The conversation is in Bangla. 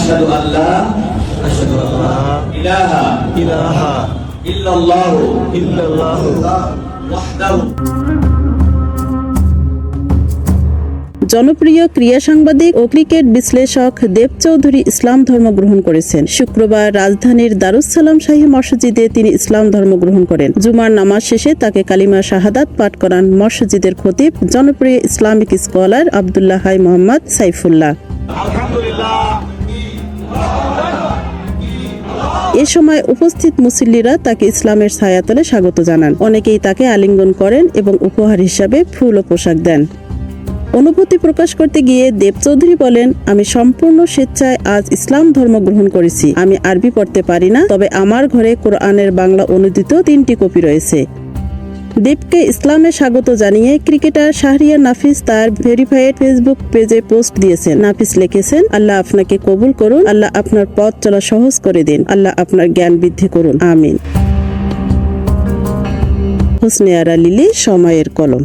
আশহাদু আল্লা ইলাহা ইলাহা ইল্লাল্লাহু ইল্লাল্লাহু ওয়াহদাহু। জনপ্রিয় ক্রীড়া সাংবাদিক ও ক্রিকেট বিশ্লেষক দেব চৌধুরী ইসলাম ধর্ম গ্রহণ করেছেন। শুক্রবার রাজধানীর দারুস সালাম শাহী মসজিদে তিনি ইসলাম ধর্ম গ্রহণ করেন। জুমার নামাজ শেষে তাকে কালিমা শাহাদাত পাঠ করান মসজিদের খতিব জনপ্রিয় ইসলামিক স্কলার আব্দুল্লাহ হাই মোহাম্মদ সাইফুল্লাহ। এ সময় উপস্থিত মুসল্লিরা তাকে ইসলামের ছায়াতলে স্বাগত জানান। অনেকেই তাকে আলিঙ্গন করেন এবং উপহার হিসাবে ফুল ও পোশাক দেন। অনুভূতি প্রকাশ করতে গিয়ে দেব চৌধুরী বলেন, আমি সম্পূর্ণ স্বেচ্ছায় আজ ইসলাম ধর্ম গ্রহণ করেছি। আমি আরবি পড়তে পারি না, তবে আমার ঘরে কোরআনের বাংলা অনুদিত 3টি কপি রয়েছে। দেবকে ইসলামে স্বাগত জানিয়ে ক্রিকেটার শাহরিয়ার নাফিস তার ভেরিফাইড ফেসবুক পেজে পোস্ট দিয়েছেন। নাফিস লিখেছেন, আল্লাহ আপনাকে কবুল করুন, আল্লাহ আপনার পথ চলা সহজ করে দিন, আল্লাহ আপনার জ্ঞান বৃদ্ধি করুন, আমিন। হোসনে আরা লিলি, সময়ের কলম।